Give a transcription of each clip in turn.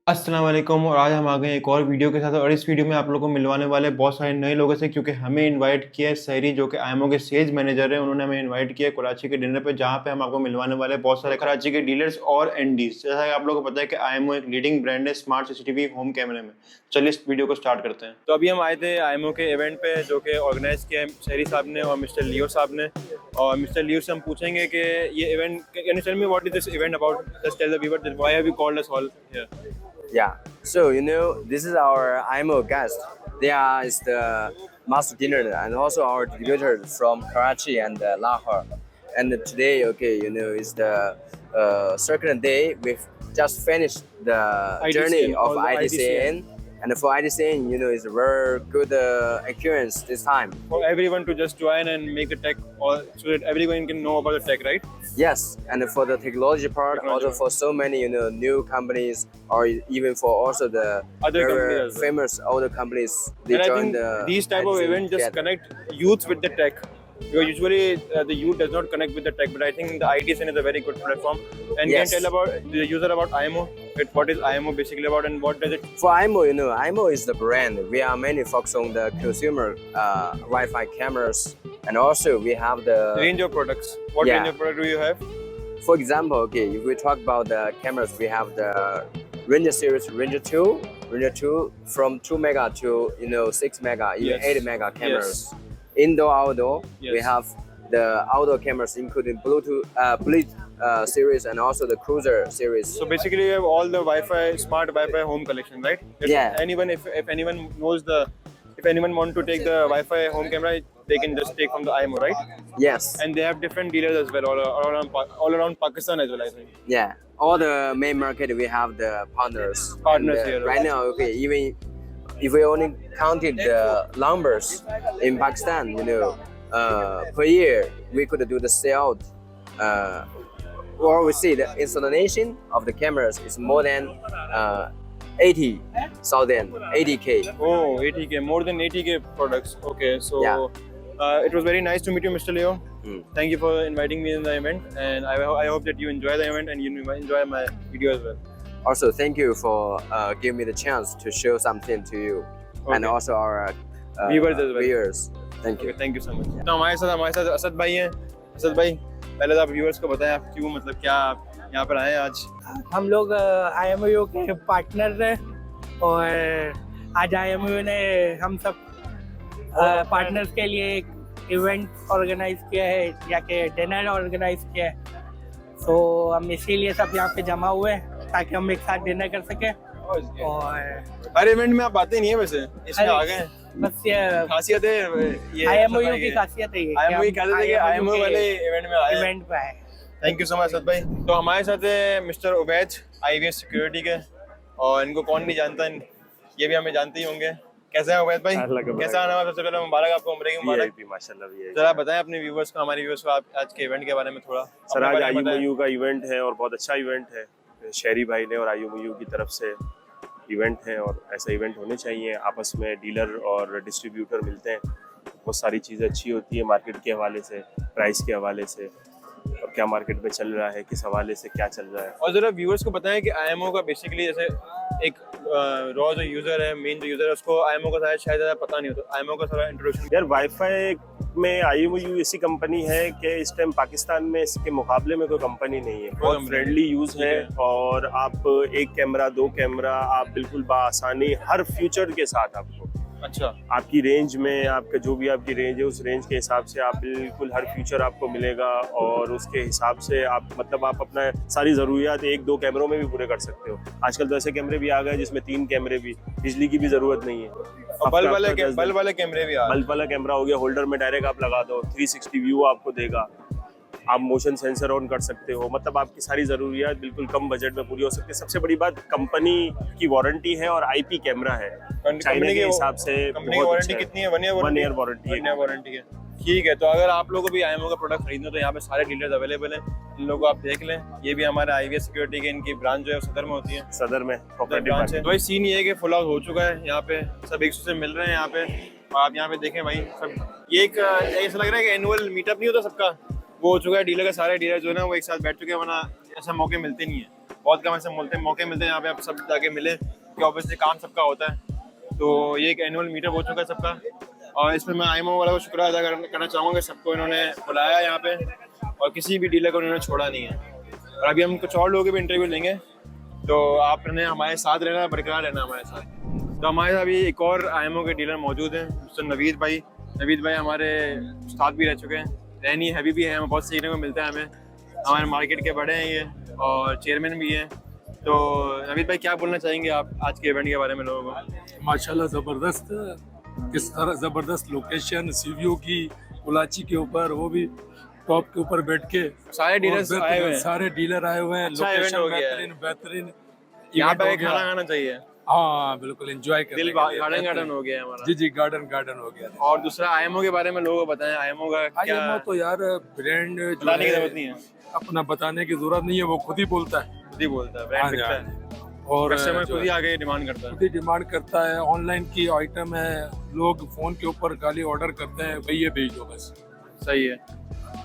अस्सलाम वालेकुम और आज हम आ गए एक और वीडियो के साथ और इस वीडियो में आप लोगों को मिलवाने वाले बहुत सारे नए लोगों से क्योंकि हमें इनवाइट किया है सहरी जो कि आईएमओ के सेल्स मैनेजर हैं। उन्होंने हमें इनवाइट किया है कराची के डिनर पे जहां पे हम आपको मिलवाने वाले बहुत सारे कराची के डीलर्स और एनडीज। जैसा कि आप लोगों को पता है कि आईएमओ एक लीडिंग ब्रांड है स्मार्ट सीसीटीवी होम कैमरे में। चलिए इस वीडियो को स्टार्ट करते हैं। तो अभी हम आए थे आईएमओ के इवेंट पे जो कि ऑर्गेनाइज किया है सहरी साहब ने और मिस्टर लियो साहब ने। और मिस्टर लियो से हम पूछेंगे कि ये event, can you tell me what is this event about? Just tell the viewer why have you called us all here? Yeah, so this is our IMO guest. They are is the master dinner and also our distributor from Karachi and Lahore. And today, is the second day. We've just finished the journey of IDCN. And for IDCN, it's a very good experience this time. For everyone to just join and make a tech, or so that everyone can know about the tech, right? Yes, and for the technology part, also for so many new companies, or even for also the Other very companies. famous older companies, they And I join think the these type of IDCN events just together. connect youth with the tech. Because usually the youth does not connect with the tech, but I think the IDCN is a very good platform. And Yes. can tell about the user about IMO. What is IMO basically about, and what does it? For IMO, IMO is the brand. We are mainly focused on the consumer Wi-Fi cameras, and also we have the Range of products. What Yeah. range of product do you have? For example, if we talk about the cameras, we have the Ranger series, Ranger 2 from 2 mega to 6 mega, even Yes. 8 mega cameras. Indoor, outdoor, we Yes. have the outdoor cameras including Bluetooth, Blitz series, and also the Cruiser series. So basically, you have all the Wi-Fi, smart Wi-Fi home collection, right? Yeah. Anyone, if anyone knows if anyone want to take the Wi-Fi home camera, they can just take from the IMO, right? Yes. And they have different dealers as well, all around Pakistan as well, I think. Yeah. All the main market we have the partners. Partners And, here, right now. Even if we only counted the numbers in Pakistan, per year we could do the sale. Or we see the installation of the cameras is more than 80K. Oh, 80K, more than 80K products. Okay, so Yeah. It was very nice to meet you, Mr. Leo. Mm. Thank you for inviting me in the event, and I hope that you enjoy the event and you enjoy my video as well. Also, thank you for giving me the chance to show something to you and Okay. also our Viewers as well. viewers. Thank you. Okay, thank you so much. तो हमारे साथ असद भाई हैं। असद भाई, पहले तो आप viewers को बताएं आप क्यों, मतलब क्या आप यहाँ पर आए हैं आज? हम लोग IMO के पार्टनर हैं और आज IMO ने हम सब पार्टनर्स के लिए एक इवेंट ऑर्गेनाइज किया है या कि डिनर ऑर्गेनाइज किया है। तो हम इसीलिए सब यहाँ पे जमा हुए हैं ताकि हम एक साथ डिनर कर सकें। और हर इवेंट में आप आते नहीं है वैसे, इसमें आ गए हैं। बस ये खासियत है ये IMO की खासियत है ये कि IMO की हम खासियत है कि IMO IMO वाले इवेंट में आए हैं। इवेंट पे आए। Thank you so much Asad भाई। तो हमारे साथ है मिस्टर उबैद IVS सिक्योरिटी के, और इनको कौन नहीं जानता, ये भी हमें जानते ही होंगे। कैसे हैं उबैद भाई? कैसा आना? सबसे पहले मुबारक आपको, उम्र की मुबारक। माशाल्लाह भी है। जरा बताएं अपने व्यूअर्स को, हमारे व्यूअर्स को आप आज के इवेंट के बारे में थोड़ा। सर अपने आज बारे में बताएं। IUMU का इवेंट है और बहुत अच्छा इवेंट है। शहरी भाई ने और IUMU की तरफ से इवेंट है और ऐसा इवेंट होने चाहिए। आपस में डीलर और डिस्ट्रीब्यूटर मिलते हैं, बहुत सारी चीज़ें अच्छी होती है मार्केट के हवाले से, प्राइस के हवाले से, और क्या मार्केट में चल रहा है, किस हवाले से क्या चल रहा है। और जरा व्यूअर्स को बताएं कि IMO का बेसिकली जैसे एक रॉ जो यूजर है, मेन जो यूजर है, उसको IMO का शायद ज़्यादा पता नहीं होता। IMO का थोड़ा इंट्रोडक्शन। यार वाईफाई में IUMU ऐसी कंपनी है कि इस टाइम पाकिस्तान में इसके मुकाबले में कोई कंपनी नहीं है। बहुत फ्रेंडली यूज़ है और आप एक कैमरा, दो कैमरा आप बिल्कुल बआसानी हर फ्यूचर के साथ आपको, अच्छा, आपकी रेंज में, आपका जो भी आपकी रेंज है उस रेंज के हिसाब से आप बिल्कुल हर फ्यूचर आपको मिलेगा और उसके हिसाब से आप मतलब आप अपना सारी ज़रूरियात एक दो कैमरों में भी पूरे कर सकते हो। आजकल तो ऐसे कैमरे भी आ गए जिसमें 3 कैमरे भी, बिजली की भी ज़रूरत नहीं है। और बल्ब वाले कैमरे भी आ, बल्ब वाला कैमरा हो गया, होल्डर में डायरेक्ट आप लगा दो, 360 व्यू आपको देगा। आप मोशन सेंसर ऑन कर सकते हो, मतलब आपकी सारी ज़रूरियात बिल्कुल कम बजट में पूरी हो सकती है। सबसे बड़ी बात कंपनी की वारंटी है और IP कैमरा है चाइना के हिसाब से। कंपनी की वारंटी कितनी है? 1 ईयर वारंटी। 1 ईयर वारंटी है। 1 ईयर वारंटी है। ठीक है, तो अगर आप लोगों को भी IMO का प्रोडक्ट खरीदना तो यहाँ पे सारे डीलर्स अवेलेबल हैं, इन लोगों को आप देख लें। ये भी हमारे IVS सिक्योरिटी के इनकी ब्रांच जो है सदर में होती है। सदर में ब्रांच है। तो भाई सीन ये है कि फुल हाउस हो चुका है यहाँ पे, सब एक दूसरे से मिल रहे हैं यहाँ पे। और आप यहाँ पे देखें भाई, सब ये एक ऐसा लग रहा है कि एनुअल मीटअप नहीं होता सबका, वो हो चुका है। डीलर का सारे डीलर जो है ना वो एक साथ बैठ चुके हैं, वरना ऐसे मौके मिलते नहीं है, बहुत कम ऐसे मौके मिलते हैं यहाँ पे आप सब जाके मिले, कि ऑब्वियसली काम सबका होता है। तो ये एक एनुअल मीटअप हो चुका है सबका, और इसमें मैं IMO वाला को शुक्र अदा करना चाहूँगा कि सबको इन्होंने बुलाया यहाँ पे और किसी भी डीलर को इन्होंने छोड़ा नहीं है। और अभी हम कुछ और लोगों के भी इंटरव्यू लेंगे, तो आपने हमारे साथ रहना, बरकरार रहना हमारे साथ। तो हमारे साथ अभी एक और IMO के डीलर मौजूद हैं, मिस्टर नवीद भाई। नवीद भाई हमारे उस्ताद भी रह चुके हैं, रहनी हैवी भी हैं, हमें बहुत सीखने को मिलता है हमें, हमारे मार्केट के बड़े हैं ये और चेयरमैन भी हैं। तो नवीद भाई क्या बोलना चाहेंगे आप आज के इवेंट के बारे में लोगों को? माशाल्लाह ज़बरदस्त, किस तरह ज़बरदस्त लोकेशन सीवीओ की कुलाची के ऊपर, वो भी टॉप के ऊपर बैठ के सारे डीलर्स आए हुए हैं, सारे डीलर आए हुए हैं। अच्छा event हो गया है। बेहतरीन बेहतरीन यहाँ event पे हो गया। खाना खाना चाहिए, हाँ बिल्कुल एंजॉय कर दिल गार्डन हो गया है हमारा। जी जी, गार्डन हो गया। और दूसरा IMO के बारे में लोगों को बताएं, IMO का क्या IMO तो यार ब्रांड जो बताने की है जरूरत नहीं है, अपना बताने की जरूरत नहीं है, वो खुद ही बोलता है। खुद ही बोलता है, हाँ ब्रांड जी, बिकता हाँ है जी। और कस्टमर जो खुद ही है, आगे डिमांड करता खुद ही डिमांड करता है। ऑनलाइन की आइटम है, लोग फोन के ऊपर खाली ऑर्डर करते हैं, भाई ये भेज दो बस। है। सही है।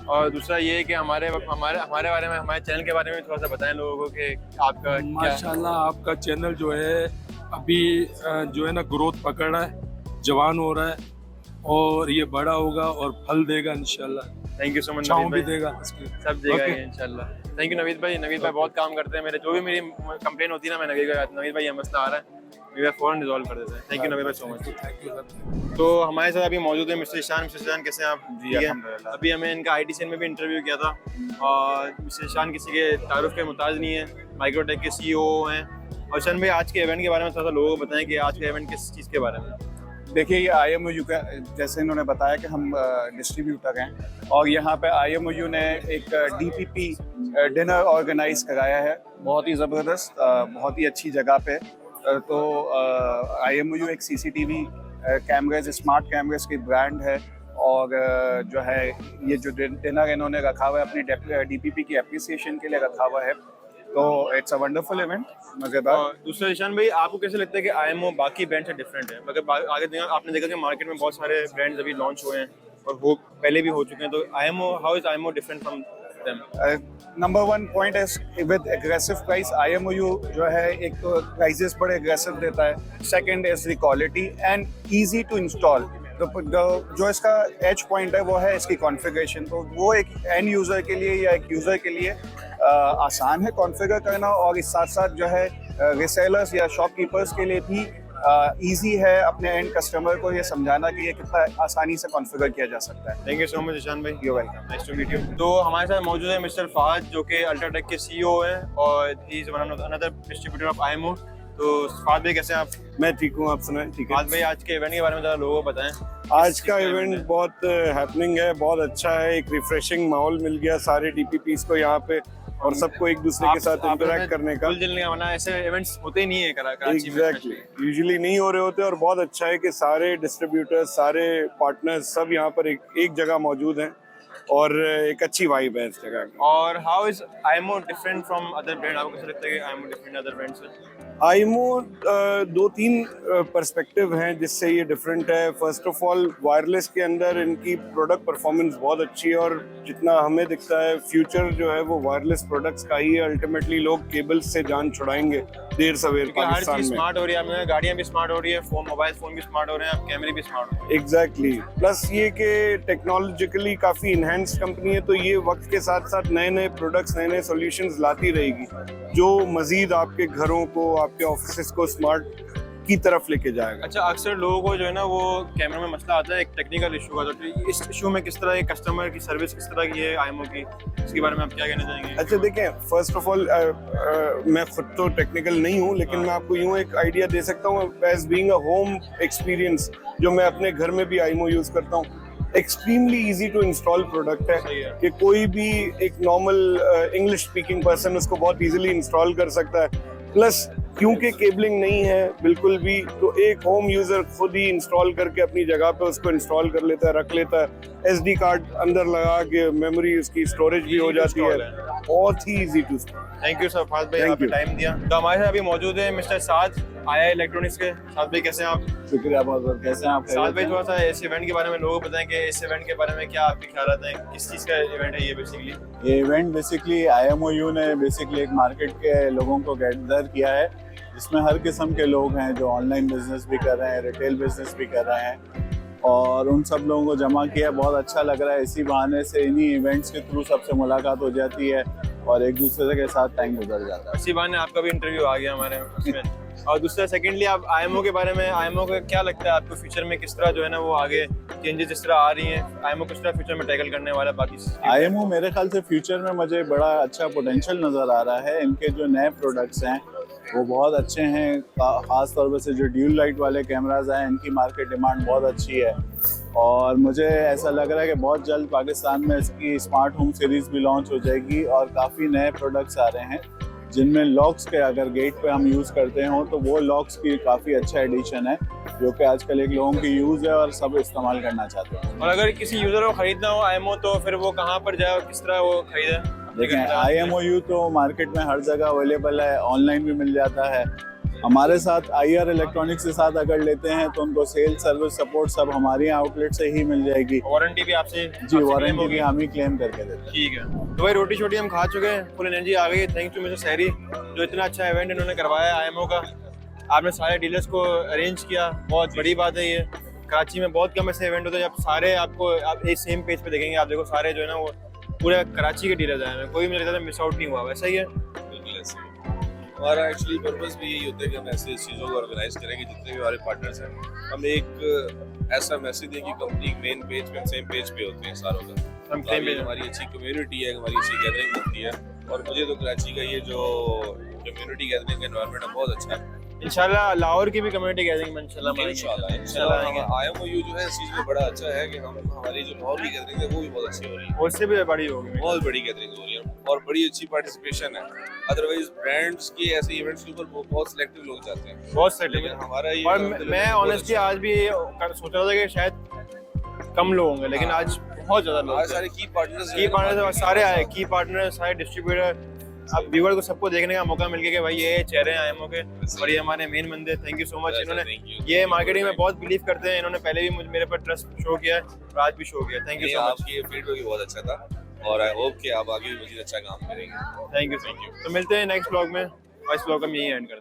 और दूसरा ये है कि हमारे बारे में, हमारे चैनल के बारे में थोड़ा सा बताएं लोगों को कि आपका क्या माशाल्लाह आपका चैनल जो है अभी जो है ना ग्रोथ पकड़ रहा है, जवान हो रहा है, और ये बड़ा होगा और फल देगा इंशाल्लाह, थैंक यू सो मच छाँव भी नवीद भाई, देगा इसकी। सब देगा Okay. ये इंशाल्लाह। थैंक यू नवीद भाई। नवीद भाई बहुत काम करते हैं मेरे, जो भी मेरी कंप्लेन होती है ना, मैं नवीद भाई ये मसला आ रहा है, नवीद भाई फौरन रिजॉल्व कर देते हैं। थैंक यू नवीद भाई सो मच। Thank you. तो हमारे साथ अभी मौजूद है मिस्टर ईशान। मिस्टर ईशान कैसे हैं आप? जी, अल्हम्दुलिल्लाह। अभी हमें इनका ITCN में भी इंटरव्यू किया था, और मिस्टर ईशान किसी के तारुफ के मुताज नहीं है, माइक्रोटेक के CEO हैं। और ईशान भाई आज के इवेंट के बारे में थोड़ा सा लोगों को बताएं कि आज का इवेंट किस चीज़ के बारे में? देखिए, ये IMOU का, जैसे इन्होंने बताया कि हम डिस्ट्रीब्यूटर हैं, और यहाँ पे IMOU ने एक DPP डिनर ऑर्गेनाइज कराया है, बहुत ही ज़बरदस्त, बहुत ही अच्छी जगह पे। तो IMOU एक CCTV कैमरेज, स्मार्ट कैमरेज की ब्रांड है, और जो है ये जो डिनर इन्होंने रखा हुआ है अपनी DPP की एप्रिसिएशन के लिए रखा हुआ है। तो इट्स अ वंडरफुल इवेंट, मज़ेदार। और दूसरा ईशान भाई, आपको कैसे लगता है कि IMO बाकी ब्रांड से डिफरेंट है? मगर आगे आपने देखा कि मार्केट में बहुत सारे ब्रांड्स अभी लॉन्च हुए हैं और वो पहले भी हो चुके हैं, तो how is IMO different from them? Number one point है विद एग्रेसिव प्राइस। IMOU जो है एक तो प्राइजेस बड़े एग्रेसिव देता है, second is the quality and easy to install. तो जो इसका एज पॉइंट है वो है इसकी कॉन्फ़िगरेशन। तो वो एक एंड यूज़र के लिए या एक यूज़र के लिए आसान है कॉन्फ़िगर करना, और इस साथ साथ जो है रिसेलर्स या शॉपकीपर्स के लिए भी इजी है अपने एंड कस्टमर को ये समझाना कि ये कितना आसानी से कॉन्फ़िगर किया जा सकता है। Thank you so much Ishan भाई, you welcome. Nice to meet you. तो हमारे साथ मौजूद है मिस्टर फहद, जो कि अल्ट्राटेक के CEO हैं, और he is one of another distributor of IMO। तो फहद भाई कैसे हैं आप? मैं ठीक हूँ, आप सुनाएं? ठीक है। फहद भाई आज के इवेंट के बारे में ज़रा लोगों को बताएं। आज का इवेंट बहुत हैपनिंग है, बहुत अच्छा है, एक रिफ्रेशिंग माहौल मिल गया सारे DPPs को यहाँ पे, और सबको एक दूसरे के साथ इंटरेक्ट करने का। फुल जलने का वरना ऐसे इवेंट्स होते ही नहीं है कराची में। एग्जैक्टली, यूजुअली नहीं हो रहे होते, और बहुत अच्छा है कि सारे डिस्ट्रीब्यूटर्स, सारे पार्टनर्स सब यहाँ पर एक जगह मौजूद हैं, और एक अच्छी वाइब है इस जगह की। और how is IMO different from other brand? आपको कैसा लगता है कि IMO डिफरेंट अदर ब्रांड से? IMO दो तीन पर्सपेक्टिव हैं जिससे ये डिफरेंट है। फर्स्ट ऑफ ऑल, वायरलेस के अंदर इनकी प्रोडक्ट परफॉर्मेंस बहुत अच्छी है, और जितना हमें दिखता है फ्यूचर जो है वो वायरलेस प्रोडक्ट्स का ही है। अल्टीमेटली लोग केबल्स से जान छुड़ाएंगे देर सवेर क्योंकि हर पाकिस्तान चीज में। स्मार्ट हो रही है, आपने गाड़ियां भी स्मार्ट हो रही है, मोबाइल फोन भी स्मार्ट हो रहे हैं, अब कैमरे भी स्मार्ट हो रहे एग्जैक्टली, प्लस ये कि टेक्नोलॉजिकली काफ़ी इन्हेंस्ड कंपनी है, तो ये वक्त के साथ साथ नए नए प्रोडक्ट्स, नए नए सॉल्यूशंस लाती रहेगी, जो मजीद आपके घरों को, आपके ऑफिस को स्मार्ट की तरफ लेके जाएगा। अच्छा, अक्सर लोगों को जो है ना वो कैमरे में मसला आता है एक टेक्निकल इशू का, तो इस इशू में किस तरह कस्टमर की सर्विस किस तरह की है IMO की, इसके बारे में आप क्या कहना चाहेंगे? अच्छा देखें, फर्स्ट ऑफ ऑल मैं खुद तो टेक्निकल नहीं हूँ, लेकिन मैं आपको यूँ एक आइडिया दे सकता हूँ as being a home experience, जो मैं अपने घर में भी IMO यूज़ करता हूँ। Extremely easy to install product है कि कोई भी एक नॉर्मल इंग्लिश स्पीकिंग पर्सन उसको बहुत इजीली इंस्टॉल कर सकता है। प्लस क्योंकि केबलिंग नहीं है बिल्कुल भी, तो एक होम यूजर खुद ही इंस्टॉल करके अपनी जगह पे उसको इंस्टॉल कर लेता है, रख लेता है। SD कार्ड अंदर लगा के मेमोरी उसकी स्टोरेज भी हो जाती है, बहुत ही easy too. Thank you sir Faaz भाई, Thank आपने you. टाइम दिया। तो हमारे साथ अभी मौजूद है मिस्टर साद आया इलेक्ट्रॉनिक्स के। साद भाई कैसे हैं आप? शुक्रिया बहुत बहुत। कैसे हैं आप? साद भाई थोड़ा सा इस इवेंट के बारे में लोगों को बताएं कि इस इवेंट के बारे में क्या आपके ख्याल हैं, किस चीज़ का इवेंट है ये बेसिकली? ये इवेंट बेसिकली IMOU ने बेसिकली एक मार्केट के लोगों को गैदर किया है, जिसमें हर किस्म के लोग हैं जो ऑनलाइन बिजनेस भी कर रहे हैं, रिटेल बिजनेस भी कर रहे हैं, और उन सब लोगों को जमा किया। बहुत अच्छा लग रहा है। इसी बहाने से इन्हीं इवेंट्स के थ्रू सबसे मुलाकात हो जाती है और एक दूसरे के साथ टाइम गुजर जाता है। इसी बहाने आपका भी इंटरव्यू आ गया हमारे उसमें। और दूसरा सेकेंडली आप IMO के बारे में, IMO का क्या लगता है आपको फ्यूचर में किस तरह जो है ना वो आगे चेंजेस जिस तरह आ रही हैं, IMO किस तरह फ्यूचर में टैकल करने वाला है बाकी? IMO मेरे ख्याल से फ्यूचर में मुझे बड़ा अच्छा पोटेंशियल नज़र आ रहा है। इनके जो नए प्रोडक्ट्स हैं वो बहुत अच्छे हैं। ख़ास तौर पर से जो ड्यूल लाइट वाले कैमराज हैं, इनकी मार्केट डिमांड बहुत अच्छी है, और मुझे ऐसा लग रहा है कि बहुत जल्द पाकिस्तान में इसकी स्मार्ट होम सीरीज़ भी लॉन्च हो जाएगी, और काफ़ी नए प्रोडक्ट्स आ रहे हैं जिनमें लॉक्स के, अगर गेट पे हम यूज़ करते हो तो वो लॉक्स की काफ़ी अच्छा एडिशन है, जो कि आजकल एक लोगों की यूज़ है और सब इस्तेमाल करना चाहते हैं। और अगर किसी यूजर को खरीदना हो IMO तो फिर वो कहाँ पर जाए और किस तरह वो खरीदे? देखें, IMOU तो मार्केट में हर जगह अवेलेबल है, ऑनलाइन भी मिल जाता है। हमारे साथ IR इलेक्ट्रॉनिक्स के साथ अगर लेते हैं तो उनको सेल सर्विस सपोर्ट सब हमारी आउटलेट से ही मिल जाएगी। वारंटी भी आपसे? जी, वारंटी भी हम ही क्लेम करके देते हैं। ठीक है। तो भाई रोटी छोटी हम खा चुके हैं, फुल एनर्जी आ गई है। थैंक यू मिस्टर सहरी जो इतना अच्छा इवेंट इन्होंने करवाया है IMO का। आपने सारे डीलर्स को अरेंज किया, बहुत बड़ी बात है ये। कराची में बहुत कम ऐसे इवेंट होते हैं जब सारे आपको आप एक सेम पेज पे देखेंगे। आप देखो सारे जो है ना वो पूरे कराची के डीलर्स आए हैं, कोई मुझे लगता है मिस आउट नहीं हुआ। वैसा ही है? बिल्कुल ऐसे ही। हमारा एक्चुअली पर्पस भी यही होता है कि हम ऐसे चीज़ों को ऑर्गेनाइज करें कि जितने भी हमारे पार्टनर्स हैं, हम एक ऐसा मैसेज दें कि कंपनी मेन पेज पे, सेम पेज पे होते हैं सारों का। हम सेम पेज, हमारी अच्छी कम्युनिटी है, हमारी अच्छी गैदरिंग होती है, और मुझे तो कराची का ये जो कम्युनिटी गैदरिंग का एनवायरनमेंट है बहुत अच्छा है। इंशाल्लाह लाहौर की भी कम्युनिटी गैदरिंग में इंशाल्लाह आएंगे। IMOU जो है इस चीज़ में बड़ा अच्छा है कि हम, हमारी जो लाहौर की गैदरिंग है वो भी बहुत अच्छी हो रही है, उससे भी बड़ी होगी, बहुत बड़ी गैदरिंग हो रही है और बड़ी अच्छी पार्टिसिपेशन है। अदरवाइज ब्रांड्स के ऐसे इवेंट्स के ऊपर बहुत सिलेक्टिव लोग जाते हैं, बहुत सेटिंग लेकिन हमारा ये और मैं ऑनेस्टली आज भी सोच रहा था कि शायद कम लोग होंगे, लेकिन आज बहुत ज्यादा लोग आज सारे की पार्टनर्स सारे आए, की पार्टनर, सारे डिस्ट्रीब्यूटर। अब व्यूअर को सबको देखने का मौका मिल गया कि भाई ये चेहरे हैं IMO के और ये हमारे मेन बंदे। Thank you so much. इन्होंने ये मार्केटिंग में बहुत बिलीव करते हैं, इन्होंने पहले भी मेरे पर ट्रस्ट शो किया है और आज भी शो किया। Thank you so much. आपकी फीडबैक भी बहुत अच्छा था और आई होप कि आप आगे भी मजीद अच्छा काम करेंगे। Thank you. तो मिलते हैं नेक्स्ट व्लॉग में, और इस व्लॉग का हम यही एंड करते हैं।